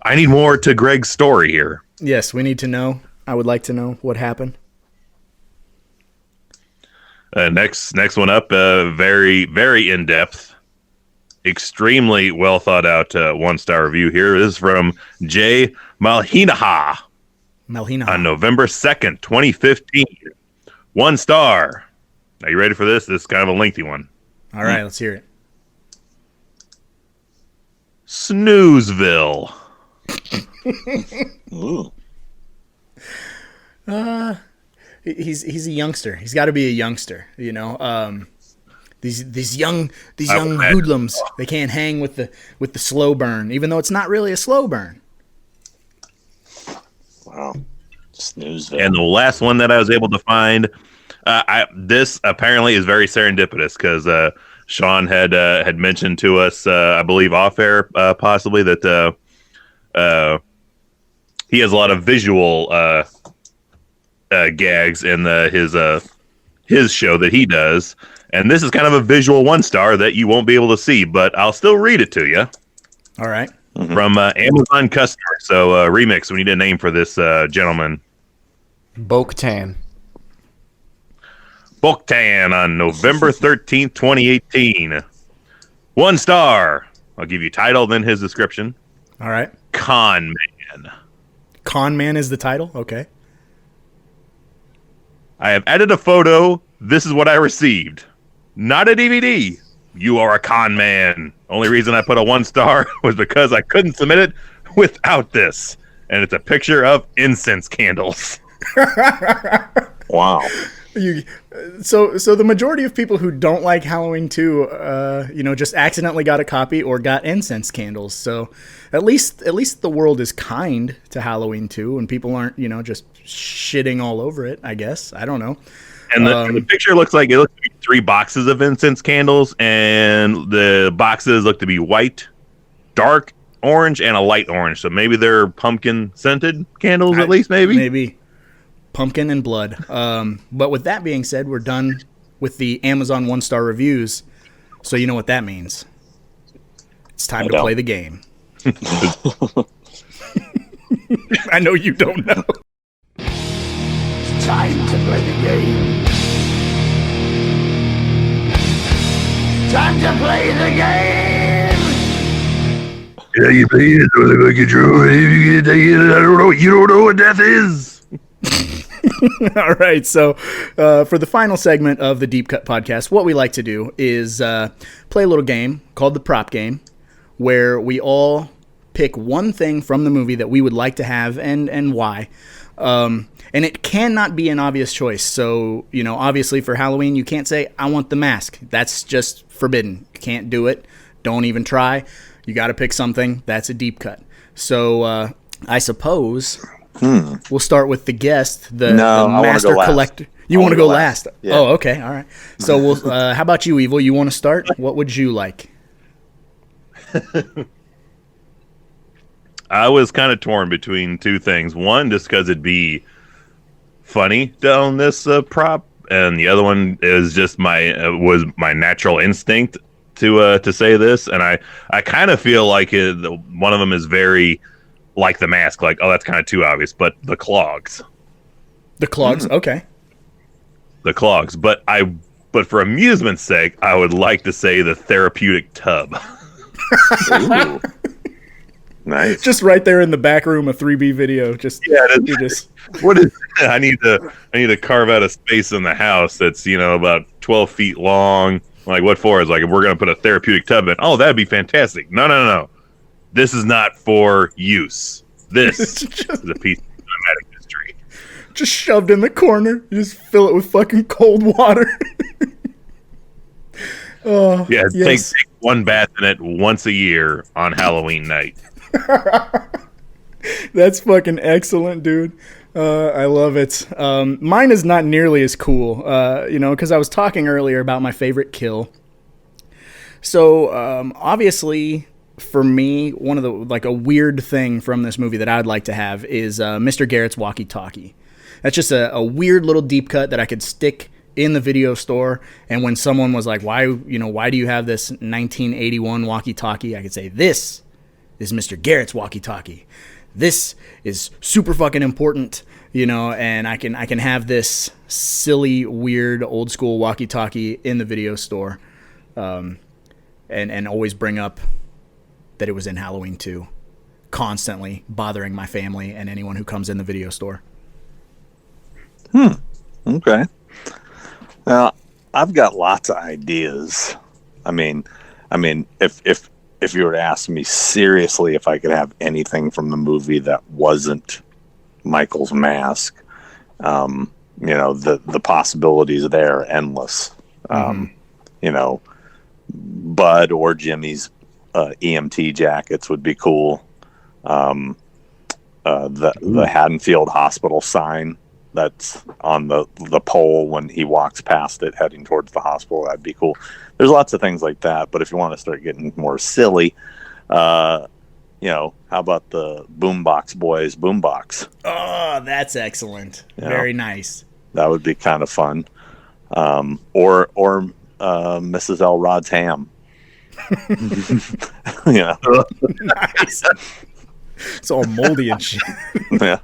I need more to Greg's story here. Yes, we need to know. I would like to know what happened. Next one up, very, very in-depth, extremely well thought out 1-star review here. This is from Jay Malhinaha Malhina. on November 2nd, 2015. 1 star. Are you ready for this? This is kind of a lengthy one. All right, let's hear it. Snoozeville. Ooh. He's a youngster. He's got to be a youngster, you know. These young hoodlums, they can't hang with the slow burn, even though it's not really a slow burn. Wow. Snooze. And the last one that I was able to find, this apparently is very serendipitous because Sean had mentioned to us, I believe off air, possibly that he has a lot of visual gags in his show that he does, and this is kind of a visual 1 star that you won't be able to see, but I'll still read it to you. All right. From Amazon customer. So remix. We need a name for this gentleman. Bo-Katan. Boktan on November 13th, 2018. 1 star. I'll give you title, then his description. All right. Con Man. Con Man is the title? Okay. I have added a photo. This is what I received. Not a DVD. You are a con man. Only reason I put a 1 star was because I couldn't submit it without this. And it's a picture of incense candles. Wow. So the majority of people who don't like Halloween 2, just accidentally got a copy or got incense candles. So at least the world is kind to Halloween 2, and people aren't, just shitting all over it, I guess. I don't know. And the picture looks like 3 boxes of incense candles, and the boxes look to be white, dark orange, and a light orange. So maybe they're pumpkin scented candles, at least, maybe. Maybe. Pumpkin and blood. But with that being said, we're done with the Amazon 1 star reviews. So you know what that means. It's time to play the game. I know you don't know. Time to play the game. Time to play the game. Yeah, you play it. You don't know what death is. All right, so for the final segment of the Deep Cut podcast, what we like to do is play a little game called the Prop Game, where we all pick one thing from the movie that we would like to have and why. And it cannot be an obvious choice. So, obviously for Halloween, you can't say, I want the mask. That's just forbidden. You can't do it. Don't even try. You got to pick something. That's a deep cut. So I suppose we'll start with the guest, the master collector. You want to go last? Yeah. Oh, okay. All right. So we'll. How about you, Evil? You want to start? What would you like? I was kind of torn between 2 things. One, just because it'd be funny to own this prop, and the other one is just was my natural instinct to say this, and I kind of feel like one of them is very like the mask, like, oh, that's kind of too obvious, but the clogs. The clogs. Okay. the clogs. But for amusement's sake, I would like to say the therapeutic tub. Ooh. Nice. Just right there in the back room, a 3B video. What is? I need to carve out a space in the house that's about 12 feet long. Like, what for? Is like, if we're gonna put a therapeutic tub in. Oh, that'd be fantastic. No. This is not for use. This is a piece of cinematic history. Just shoved in the corner. You just fill it with fucking cold water. Oh, yeah, yes. Take one bath in it once a year on Halloween night. That's fucking excellent, dude. I love it. Mine is not nearly as cool, because I was talking earlier about my favorite kill. So, obviously, for me, one of the, a weird thing from this movie that I'd like to have is Mr. Garrett's walkie-talkie. That's just a weird little deep cut that I could stick in the video store, and when someone was like, why do you have this 1981 walkie-talkie, I could say, this is Mr. Garrett's walkie-talkie. This is super fucking important, and I can have this silly, weird, old school walkie-talkie in the video store, and always bring up that it was in Halloween 2, constantly bothering my family and anyone who comes in the video store. Okay. Now, I've got lots of ideas. I mean, if you were to ask me seriously if I could have anything from the movie that wasn't Michael's mask, the possibilities there are endless. Bud or Jimmy's EMT jackets would be cool. The Haddonfield Hospital sign that's on the pole when he walks past it heading towards the hospital, that'd be cool. There's lots of things like that, but if you want to start getting more silly, how about the Boombox Boys boombox? Oh, that's excellent. Very nice. That would be kind of fun. Or Mrs. Elrod's ham. Nice. It's all moldy and shit. Yeah.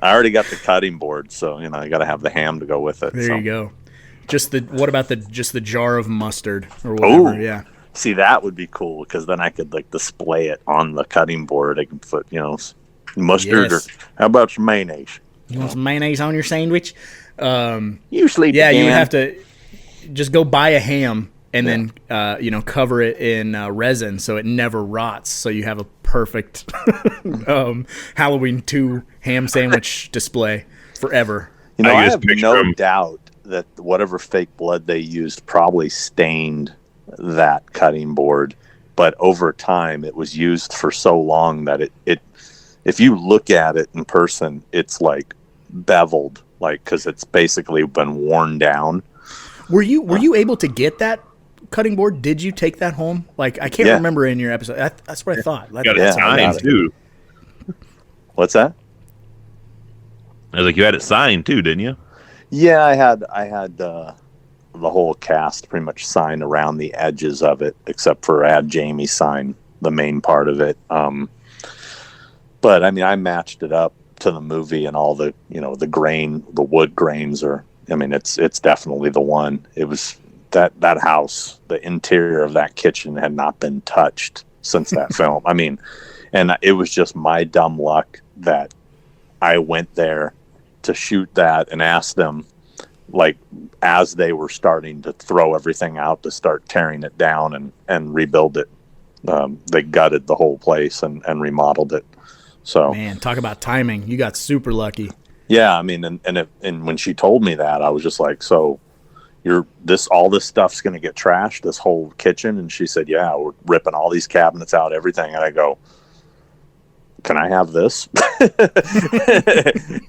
I already got the cutting board, so I got to have the ham to go with it. There you go. What about the jar of mustard or whatever? Oh, yeah. See, that would be cool because then I could display it on the cutting board. I can put mustard, Yes. or how about some mayonnaise? You want some mayonnaise on your sandwich? Usually, Yeah, you would have to just go buy a ham and then cover it in resin so it never rots. So you have a perfect Halloween 2 ham sandwich display forever. I have no doubt that whatever fake blood they used probably stained that cutting board, but over time it was used for so long that it if you look at it in person, it's beveled, because it's basically been worn down. Were you able to get that cutting board? Did you take that home? I can't remember in your episode. That's what I thought. Got it signed too. What's that? I was like, you had it signed too, didn't you? Yeah, I had the whole cast pretty much sign around the edges of it, except for I had Jamie sign the main part of it. But I matched it up to the movie, and all the the wood grains are. It's definitely the one. It was that house, the interior of that kitchen had not been touched since that film. And it was just my dumb luck that I went there to shoot that and asked them, as they were starting to throw everything out to start tearing it down and rebuild it. They gutted the whole place and remodeled it. So, man, talk about timing. You got super lucky. Yeah, and when she told me that, I was just like, so all this stuff's going to get trashed, this whole kitchen? And she said, yeah, we're ripping all these cabinets out, everything. And I go, can I have this?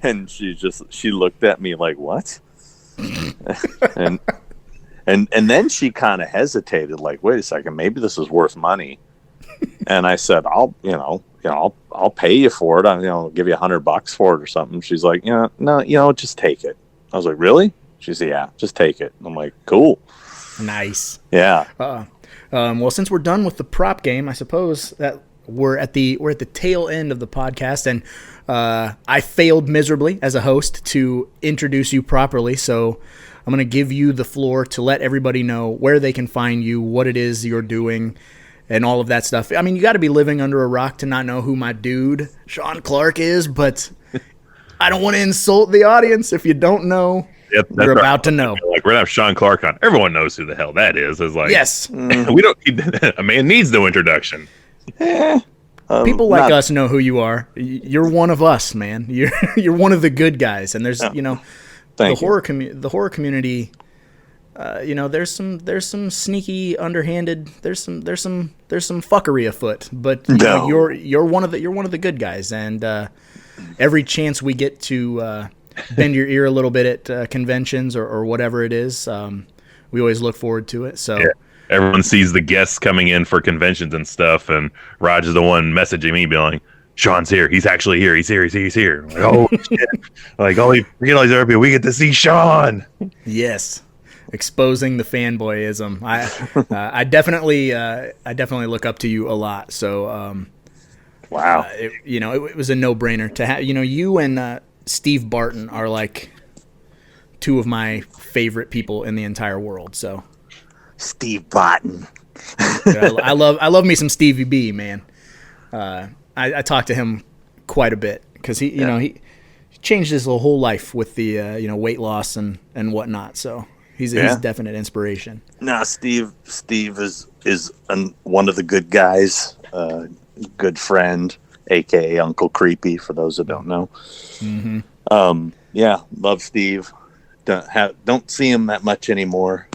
And she looked at me like, what? and then she kind of hesitated, wait a second, maybe this is worth money. And I said, I'll pay you for it. I'll give you $100 for it or something. She's like, no, just take it. I was like, really? She said, yeah, just take it. I'm like, cool. Nice. Yeah. Well, since we're done with the prop game, I suppose that we're at the tail end of the podcast, and I failed miserably as a host to introduce you properly. So I'm going to give you the floor to let everybody know where they can find you, what it is you're doing, and all of that stuff. I mean, you got to be living under a rock to not know who my dude Sean Clark is, but I don't want to insult the audience. If you don't know, you're about to know. Like, we're gonna have Sean Clark on. Everyone knows who the hell that is. It's like, yes, we don't. A man needs no introduction. People like us know who you are. You're one of us, man. You're one of the good guys, and there's the horror community. There's some sneaky, underhanded. There's some fuckery afoot. But you're one of the good guys, and every chance we get to bend your ear a little bit at conventions or whatever it is, we always look forward to it. So. Yeah. Everyone sees the guests coming in for conventions and stuff, and Raj is the one messaging me, being like, "Sean's here. He's actually here. He's here. He's here." I'm like, oh shit! Like, forget all these other people. We get to see Sean. Yes, exposing the fanboyism. I definitely look up to you a lot. So, wow. It was a no-brainer to have. You and Steve Barton are like two of my favorite people in the entire world. So. Steve Barton. I love me some Stevie B, man. I talk to him quite a bit because he changed his whole life with the weight loss and whatnot. So he's a definite inspiration. No, Steve is one of the good guys, good friend, aka Uncle Creepy for those that don't know. Mm-hmm. Love Steve. Don't see him that much anymore.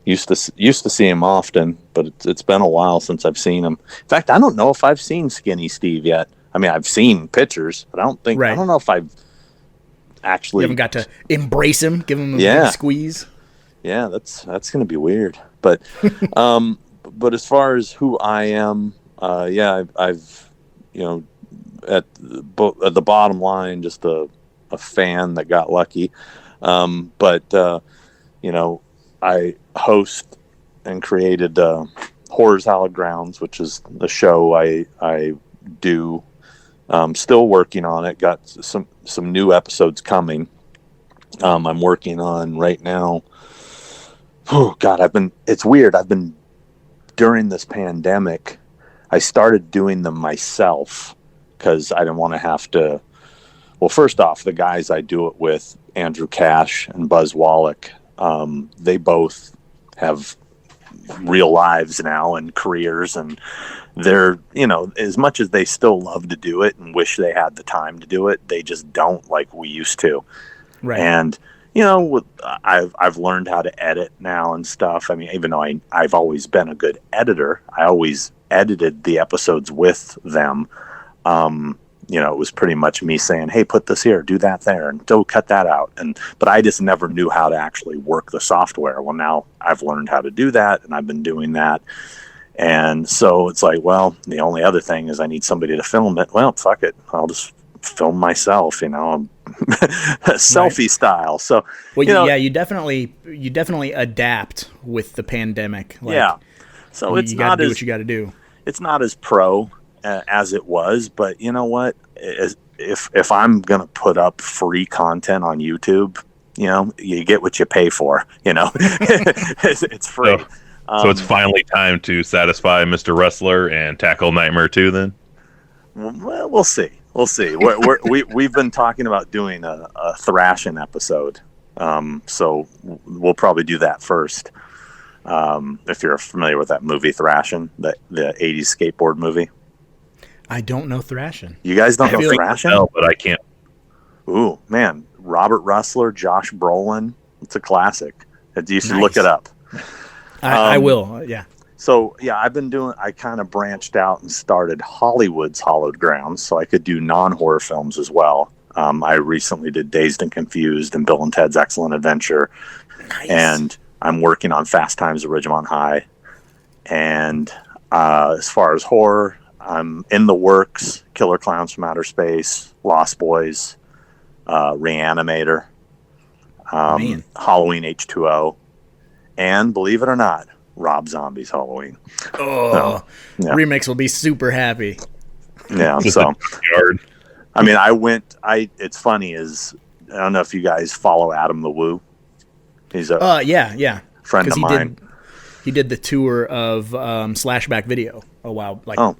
Used to see him often, but it's been a while since I've seen him. In fact, I don't know if I've seen Skinny Steve yet. I mean, I've seen pictures, but I don't know if I've actually. You haven't got to embrace him, give him a squeeze. Yeah, that's going to be weird. But but as far as who I am, I've at the bottom line, just a fan that got lucky. I host and created Horror's Hallowed Grounds, which is the show I do. Still working on it. Got some new episodes coming. I'm working on right now. Oh God, it's weird. During this pandemic, I started doing them myself because I didn't want to have to. Well, first off, the guys I do it with, Andrew Cash and Buzz Wallach, they both have real lives now and careers, and they're, as much as they still love to do it and wish they had the time to do it, they just don't like we used to. Right. And, I've learned how to edit now and stuff. I mean, even though I've always been a good editor, I always edited the episodes with them. It was pretty much me saying, hey, put this here, do that there, and don't cut that out. But I just never knew how to actually work the software. Well, now I've learned how to do that, and I've been doing that. And so it's like, well, the only other thing is I need somebody to film it. Well, fuck it. I'll just film myself, selfie style. So, you definitely adapt with the pandemic. So it's you got to do what you got to do. It's not as pro as it was, but you know what? If I'm gonna put up free content on YouTube, you get what you pay for. It's free. So it's finally time to satisfy Mr. Rustler and tackle Nightmare 2 then? Well, we'll see. We've been talking about doing a Thrashing episode, so we'll probably do that first. If you're familiar with that movie Thrashing, the 80s skateboard movie. I don't know Thrashing. You guys don't know Thrashing? No, but I can't. Ooh, man. Robert Rustler, Josh Brolin. It's a classic. You should look it up. I will, yeah. So, yeah, I kind of branched out and started Hollywood's Hallowed Grounds so I could do non-horror films as well. I recently did Dazed and Confused and Bill and Ted's Excellent Adventure. Nice. And I'm working on Fast Times at Ridgemont High. And as far as horror, I'm in the works, Killer Clowns from Outer Space, Lost Boys, Reanimator, Halloween H2O, and believe it or not, Rob Zombie's Halloween. Oh, yeah. Remix will be super happy. Yeah. Just So, a yard. I mean, it's funny is, I don't know if you guys follow Adam the Woo. He's a Yeah. friend of mine. He did the tour of Slashback Video a while, a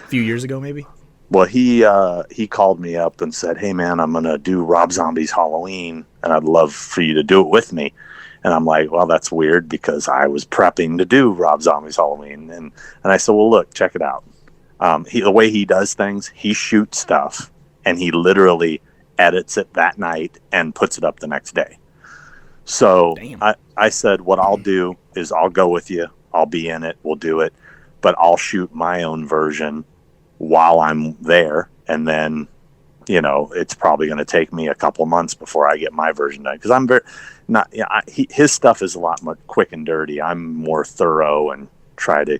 few years ago, maybe. Well, he called me up and said, "Hey, man, I'm gonna do Rob Zombie's Halloween, and I'd love for you to do it with me." And I'm like, "Well, that's weird because I was prepping to do Rob Zombie's Halloween." And I said, "Well, look, check it out. The way he does things, he shoots stuff, and he literally edits it that night and puts it up the next day." So I said, what I'll do is I'll go with you. I'll be in it. We'll do it. But I'll shoot my own version while I'm there. And then, it's probably going to take me a couple months before I get my version done. Because I'm very not, his stuff is a lot more quick and dirty. I'm more thorough and try to,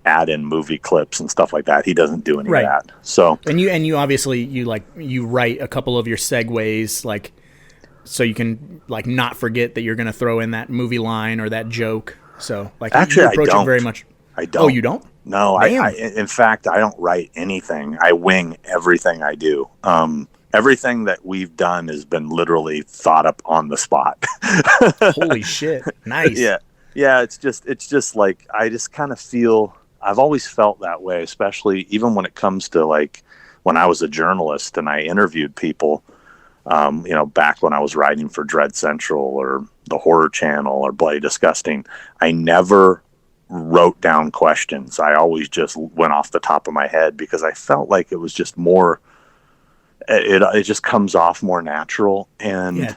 add in movie clips and stuff like that. He doesn't do any of that. So, and you obviously, you write a couple of your segues, so you can not forget that you're going to throw in that movie line or that joke. So actually, you approach I don't. it very much. I don't. Oh, you don't? No, in fact, I don't write anything. I wing everything I do. Everything that we've done has been literally thought up on the spot. Holy shit. Nice. Yeah. It's just like, I just kind of feel, I've always felt that way, especially even when it comes to when I was a journalist and I interviewed people, back when I was writing for Dread Central or the Horror Channel or Bloody Disgusting, I never wrote down questions. I always just went off the top of my head because I felt like it was just more, it just comes off more natural. And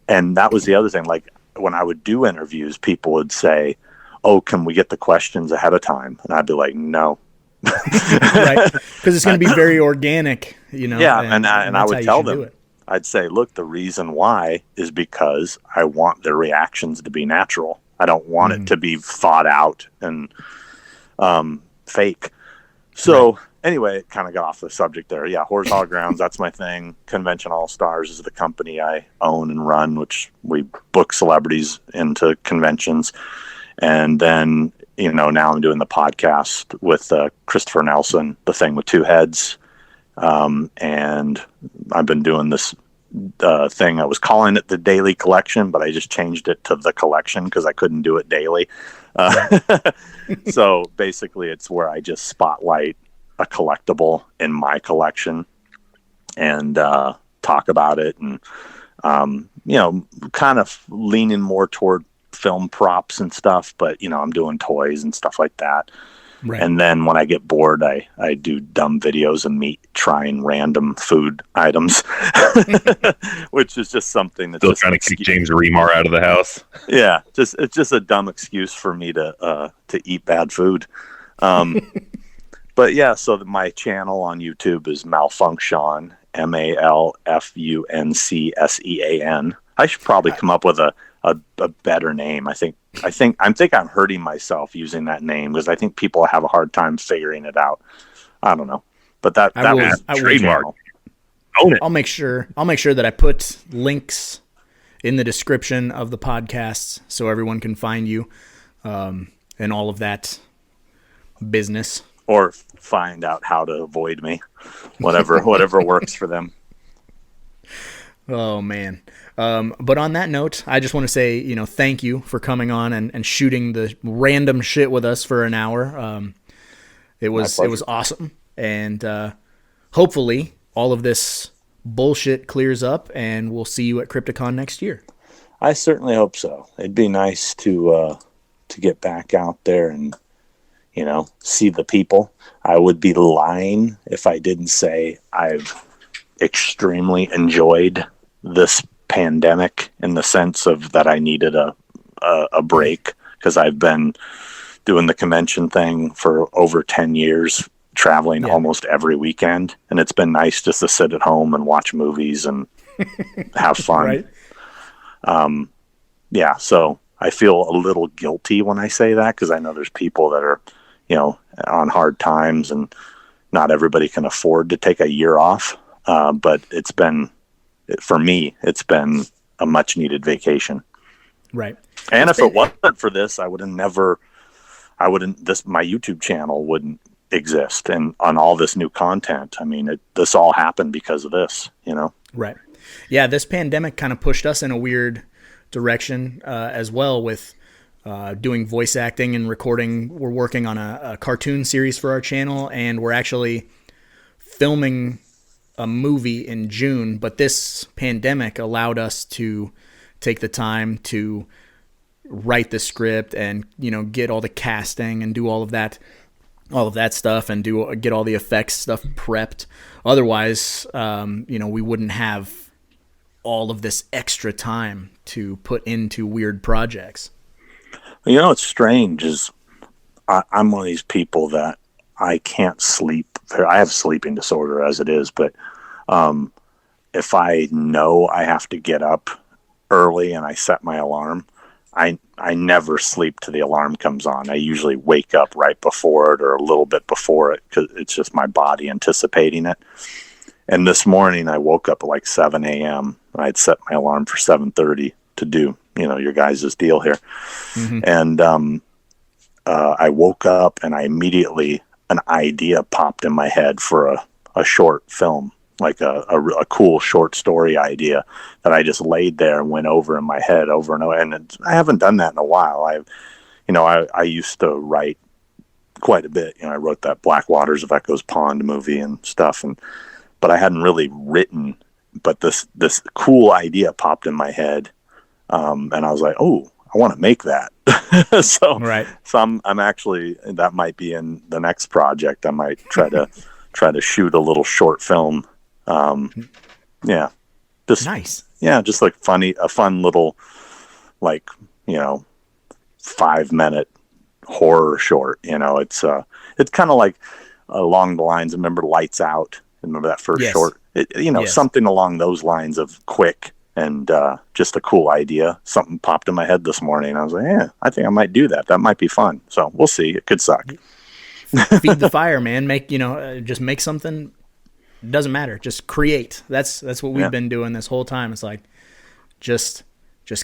that was the other thing. Like when I would do interviews, people would say, "Oh, can we get the questions ahead of time?" And I'd be like, "No." Right. Because it's going to be very organic, Yeah. And I would tell them, I'd say, look, the reason why is because I want their reactions to be natural. I don't want it to be thought out and fake. So anyway, it kind of got off the subject there. Yeah, Horrors Holograms, that's my thing. Convention All Stars is the company I own and run, which we book celebrities into conventions. And then, now I'm doing the podcast with Christopher Nelson, The Thing with Two Heads. And I've been doing this thing. I was calling it the Daily Collection, but I just changed it to the Collection because I couldn't do it daily. So basically it's where I just spotlight a collectible in my collection and talk about it and, kind of leaning more toward film props and stuff, but I'm doing toys and stuff like that. Right. And then when I get bored, I do dumb videos of me trying random food items, which is just something that's still trying to kick James Remar out of the house. Yeah, it's just a dumb excuse for me to eat bad food. But yeah, so my channel on YouTube is Malfunction, MALFUNCSEAN. I should probably come up with a better name. I think I'm hurting myself using that name because I think people have a hard time figuring it out. I don't know, but that was trademark. Own it. I'll make sure that I put links in the description of the podcasts so everyone can find you, and all of that business. Or find out how to avoid me, whatever works for them. Oh man. But on that note, I just want to say, thank you for coming on and shooting the random shit with us for an hour. It was awesome. And hopefully all of this bullshit clears up and we'll see you at Crypticon next year. I certainly hope so. It'd be nice to get back out there and, see the people. I would be lying if I didn't say I've extremely enjoyed this pandemic in the sense of that I needed a break because I've been doing the convention thing for over 10 years, traveling almost every weekend. And it's been nice just to sit at home and watch movies and have fun. Right. So I feel a little guilty when I say that because I know there's people that are, on hard times and not everybody can afford to take a year off. But for me, it's been a much needed vacation. Right. And if it wasn't for this, my YouTube channel wouldn't exist and on all this new content. I mean, this all happened because of this, Right. Yeah, this pandemic kind of pushed us in a weird direction as well with doing voice acting and recording. We're working on a cartoon series for our channel, and we're actually filming a movie in June, but this pandemic allowed us to take the time to write the script and, get all the casting and do all of that stuff and get all the effects stuff prepped. Otherwise, we wouldn't have all of this extra time to put into weird projects. What's strange is I'm one of these people that I can't sleep. I have a sleeping disorder as it is, but if I know I have to get up early and I set my alarm, I never sleep till the alarm comes on. I usually wake up right before it or a little bit before it because it's just my body anticipating it. And this morning I woke up at like 7 a.m. and I'd set my alarm for 7:30 to do, your guys' deal here. Mm-hmm. And I woke up and I immediately, an idea popped in my head for a short film, like a cool short story idea that I just laid there and went over in my head over and over. And I haven't done that in a while. I used to write quite a bit. I wrote that Black Waters of Echoes Pond movie and stuff, but I hadn't really written. But this cool idea popped in my head, and I was like, oh, I want to make that. So I'm actually, that might be in the next project. I might try to shoot a little short film. Nice. Yeah, just like a fun little, 5-minute horror short. It's kind of like along the lines. Remember Lights Out? Remember that first short? Something along those lines of quick and just a cool idea. Something popped in my head this morning. I was like, yeah, I think I might do that. That might be fun. So we'll see. It could suck. Feed the fire, man. Just make something. It doesn't matter. Just create. That's what we've been doing this whole time. It's like, just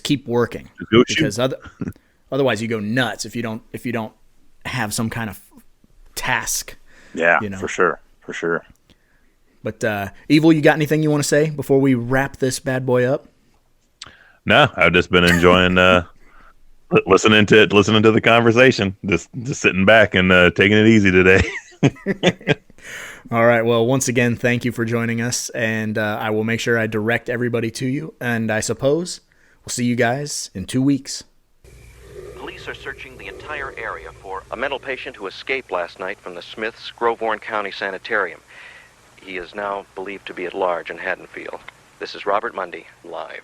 keep working, because otherwise you go nuts if you don't have some kind of task. Yeah, for sure. But Evil, you got anything you want to say before we wrap this bad boy up? No, I've just been enjoying listening to the conversation. Just sitting back and taking it easy today. All right. Well, once again, thank you for joining us, and I will make sure I direct everybody to you. And I suppose we'll see you guys in 2 weeks. Police are searching the entire area for a mental patient who escaped last night from the Smiths Grovewarn County Sanitarium. He is now believed to be at large in Haddonfield. This is Robert Mundy, live.